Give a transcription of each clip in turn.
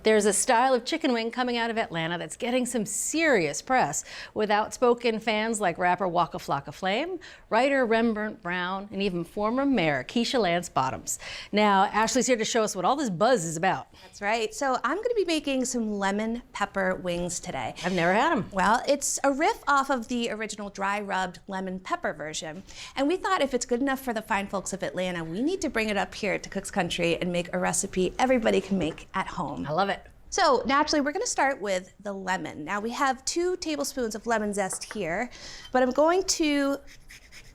There's a style of chicken wing coming out of Atlanta that's getting some serious press with outspoken fans like rapper Waka Flocka Flame, writer Rembrandt Brown, and even former mayor Keisha Lance Bottoms. Now, Ashley's here to show us what all this buzz is about. That's right. So I'm going to be making some lemon pepper wings today. I've never had them. Well, it's a riff off of the original dry rubbed lemon pepper version. And we thought if it's good enough for the fine folks of Atlanta, we need to bring it up here to Cook's Country and make a recipe everybody can make at home. I love it. So naturally, we're going to start with the lemon. Now we have 2 tablespoons of lemon zest here, but I'm going to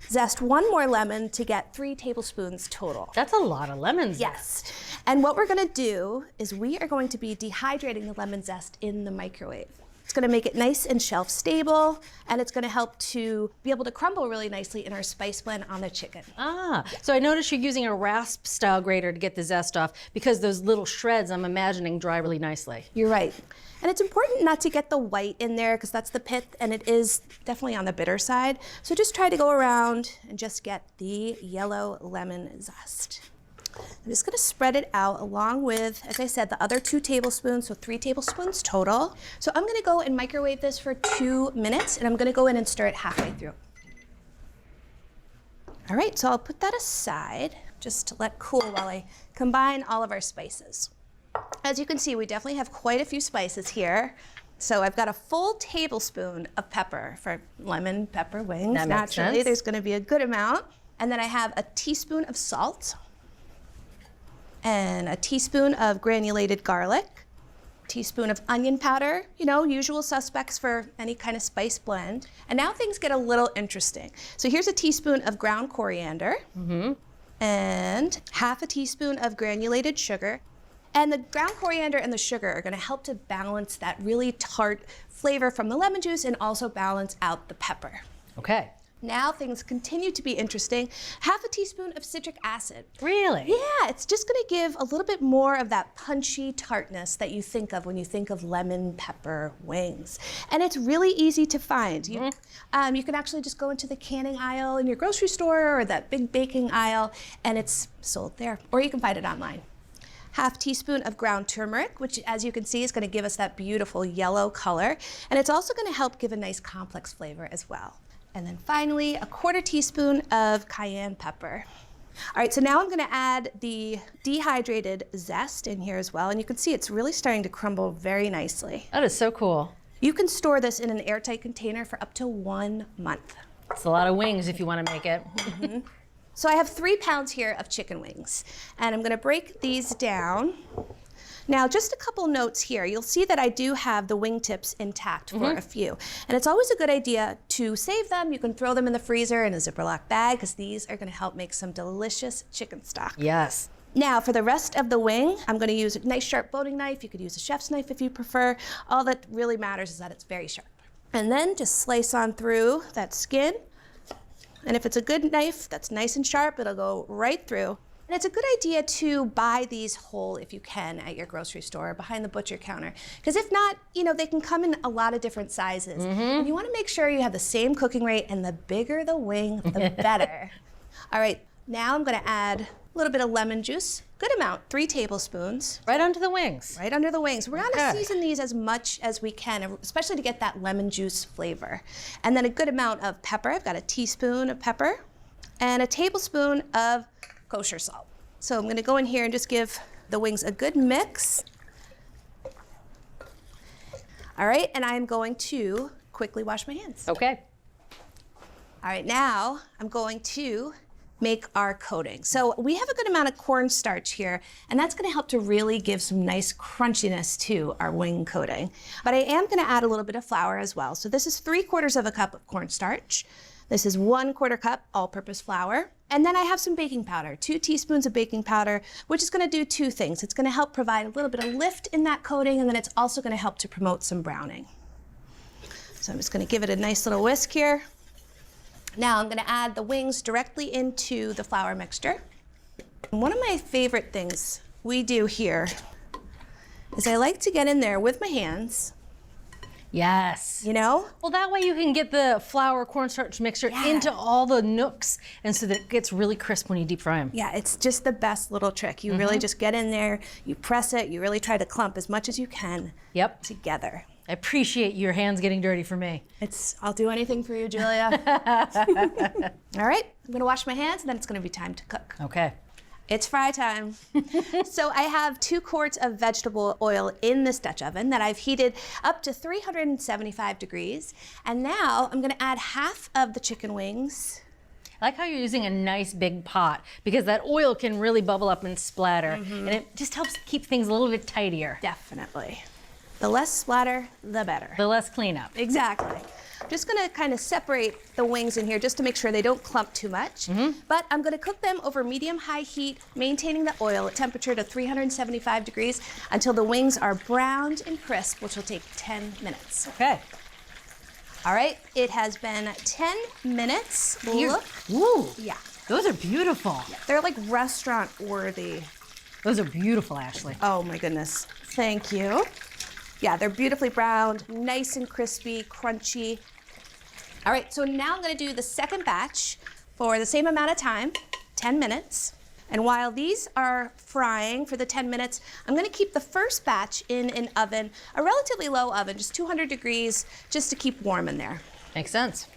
zest 1 more lemon to get 3 tablespoons total. That's a lot of lemons. Yes. And what we're going to do is we are going to be dehydrating the lemon zest in the microwave. It's going to make it nice and shelf stable, and it's going to help to be able to crumble really nicely in our spice blend on the chicken. So I noticed you're using a rasp style grater to get the zest off because those little shreds I'm imagining dry really nicely. You're right. And it's important not to get the white in there because that's the pith, and it is definitely on the bitter side. So just try to go around and just get the yellow lemon zest. I'm just going to spread it out along with, as I said, the other 2 tablespoons, so 3 tablespoons total. So I'm going to go and microwave this for 2 minutes, and I'm going to go in and stir it halfway through. All right, so I'll put that aside just to let cool while I combine all of our spices. As you can see, we definitely have quite a few spices here. So I've got a full tablespoon of pepper for lemon pepper wings. That makes Naturally, sense. there's going to be a good amount. And then I have a teaspoon of salt, and a teaspoon of granulated garlic, a teaspoon of onion powder, you know, usual suspects for any kind of spice blend. And now things get a little interesting. So here's a teaspoon of ground coriander, and half a teaspoon of granulated sugar. And the ground coriander and the sugar are going to help to balance that really tart flavor from the lemon juice and also balance out the pepper. Okay. Now things continue to be interesting. Half a teaspoon of citric acid. Really? Yeah, it's just going to give a little bit more of that punchy tartness that you think of when you think of lemon pepper wings. And it's really easy to find. You can actually just go into the canning aisle in your grocery store or that big baking aisle, and it's sold there. Or you can find it online. Half teaspoon of ground turmeric, which as you can see is going to give us that beautiful yellow color. And it's also going to help give a nice complex flavor as well. And then finally, a 1/4 teaspoon of cayenne pepper. All right, so now I'm gonna add the dehydrated zest in here as well. And you can see it's really starting to crumble very nicely. That is so cool. You can store this in an airtight container for up to 1 month. It's a lot of wings if you want to make it. So I have 3 pounds here of chicken wings, and I'm gonna break these down. Now, just a couple notes here. You'll see that I do have the wingtips intact for a few. And it's always a good idea to save them. You can throw them in the freezer in a Ziploc bag because these are going to help make some delicious chicken stock. Yes. Now, for the rest of the wing, I'm going to use a nice sharp boning knife. You could use a chef's knife if you prefer. All that really matters is that it's very sharp. And then just slice on through that skin. And if it's a good knife that's nice and sharp, it'll go right through. And it's a good idea to buy these whole if you can at your grocery store or behind the butcher counter. Because if not, you know, they can come in a lot of different sizes. And you want to make sure you have the same cooking rate, and the bigger the wing, the better. All right, now I'm going to add a little bit of lemon juice. Good amount, 3 tablespoons. Right onto the wings. Right under the wings. We're going to season these as much as we can, especially to get that lemon juice flavor. And then a good amount of pepper. I've got a teaspoon of pepper and a tablespoon of kosher salt. So I'm going to go in here and just give the wings a good mix. All right, and I'm going to quickly wash my hands. Okay. All right, now I'm going to make our coating. So we have a good amount of cornstarch here, and that's going to help to really give some nice crunchiness to our wing coating. But I am going to add a little bit of flour as well. So this is 3/4 cup of cornstarch. This is 1/4 cup all-purpose flour. And then I have some baking powder, 2 teaspoons of baking powder, which is going to do 2 things. It's going to help provide a little bit of lift in that coating, and then it's also going to help to promote some browning. So I'm just going to give it a nice little whisk here. Now I'm going to add the wings directly into the flour mixture. One of my favorite things we do here is I like to get in there with my hands Yes. You know? Well, that way you can get the flour cornstarch mixture into all the nooks, and so that it gets really crisp when you deep fry them. Yeah, it's just the best little trick. You really just get in there, you press it, you really try to clump as much as you can together. I appreciate your hands getting dirty for me. I'll do anything for you, Julia. All right, I'm gonna wash my hands and then it's gonna be time to cook. Okay. It's fry time. So I have 2 quarts of vegetable oil in this Dutch oven that I've heated up to 375 degrees. And now I'm gonna add half of the chicken wings. I like how you're using a nice big pot because that oil can really bubble up and splatter, and it just helps keep things a little bit tidier. Definitely. The less splatter, the better. The less cleanup. Exactly. I'm just gonna kind of separate the wings in here just to make sure they don't clump too much. But I'm gonna cook them over medium-high heat, maintaining the oil at temperature to 375 degrees until the wings are browned and crisp, which will take 10 minutes. Okay. All right, it has been 10 minutes. Look. Ooh. Yeah. Those are beautiful. They're like restaurant worthy. Those are beautiful, Ashley. Oh my goodness. Thank you. Yeah, they're beautifully browned, nice and crispy, crunchy. All right, so now I'm gonna do the second batch for the same amount of time, 10 minutes. And while these are frying for the 10 minutes, I'm gonna keep the first batch in an oven, a relatively low oven, just 200 degrees, just to keep warm in there. Makes sense.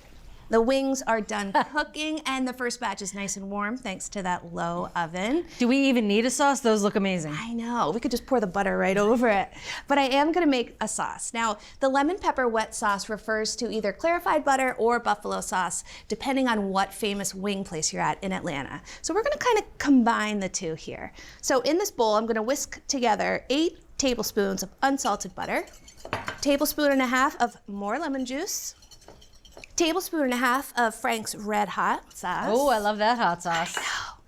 The wings are done cooking and the first batch is nice and warm thanks to that low oven. Do we even need a sauce? Those look amazing. I know, we could just pour the butter right over it. But I am gonna make a sauce. Now, the lemon pepper wet sauce refers to either clarified butter or buffalo sauce, depending on what famous wing place you're at in Atlanta. So we're gonna kind of combine the two here. So in this bowl, I'm gonna whisk together 8 tablespoons of unsalted butter, 1.5 tablespoons of more lemon juice, 1.5 tablespoons of Frank's Red Hot sauce. Oh, I love that hot sauce.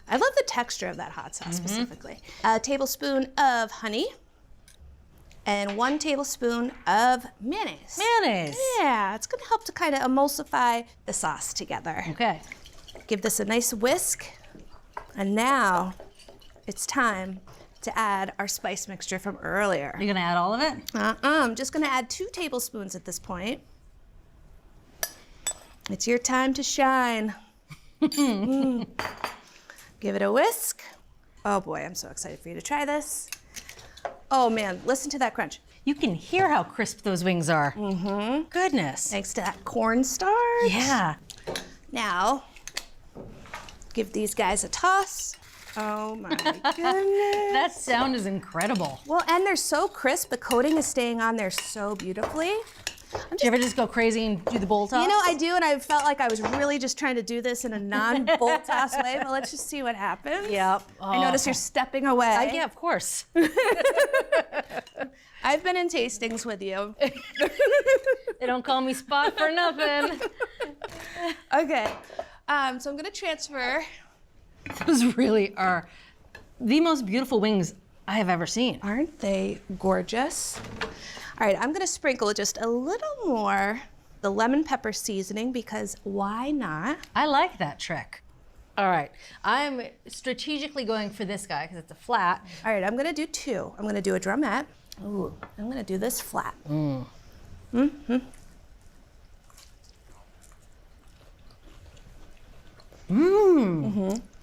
I love the texture of that hot sauce specifically. A tablespoon of honey and 1 tablespoon of mayonnaise. Mayonnaise. Yeah, it's gonna help to kind of emulsify the sauce together. Okay. Give this a nice whisk. And now it's time to add our spice mixture from earlier. You're gonna add all of it? I'm just gonna add 2 tablespoons at this point. It's your time to shine. Give it a whisk. Oh boy, I'm so excited for you to try this. Oh man, listen to that crunch. You can hear how crisp those wings are. Goodness. Thanks to that cornstarch. Yeah. Now, give these guys a toss. Oh my goodness. That sound is incredible. Well, and they're so crisp. The coating is staying on there so beautifully. Do you ever just go crazy and do the bowl toss? You know, I do, and I felt like I was really just trying to do this in a non-bowl toss way, but let's just see what happens. Yep. I notice you're stepping away. Yeah, of course. I've been in tastings with you. They don't call me Spot for nothing. Okay, so I'm gonna transfer. Those really are the most beautiful wings I have ever seen. Aren't they gorgeous? All right, I'm gonna sprinkle just a little more the lemon pepper seasoning because why not? I like that trick. All right, I'm strategically going for this guy because it's a flat. All right, I'm gonna do 2. I'm gonna do a drumette. Ooh, I'm gonna do this flat.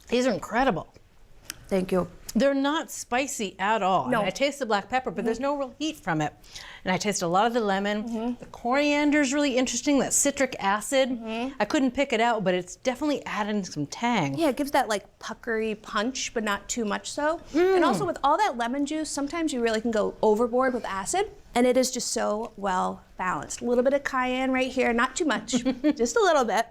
These are incredible. Thank you. They're not spicy at all. No. I mean, I taste the black pepper, but there's no real heat from it. And I taste a lot of the lemon. The coriander is really interesting, that citric acid. I couldn't pick it out, but it's definitely adding some tang. Yeah, it gives that like puckery punch, but not too much so. And also with all that lemon juice, sometimes you really can go overboard with acid. And it is just so well balanced. A little bit of cayenne right here, not too much, just a little bit.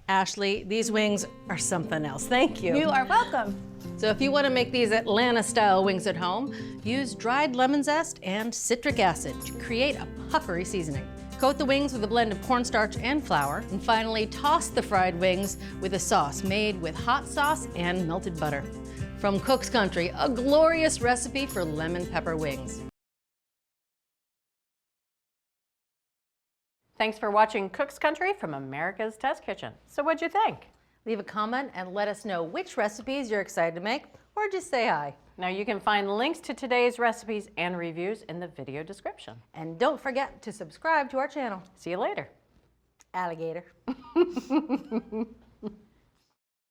Ashley, these wings are something else. Thank you. You are welcome. So if you want to make these Atlanta-style wings at home, use dried lemon zest and citric acid to create a puckery seasoning. Coat the wings with a blend of cornstarch and flour, and finally toss the fried wings with a sauce made with hot sauce and melted butter. From Cook's Country, a glorious recipe for lemon pepper wings. Thanks for watching Cook's Country from America's Test Kitchen. So what'd you think? Leave a comment and let us know which recipes you're excited to make or just say hi. Now you can find links to today's recipes and reviews in the video description. And don't forget to subscribe to our channel. See you later. Alligator.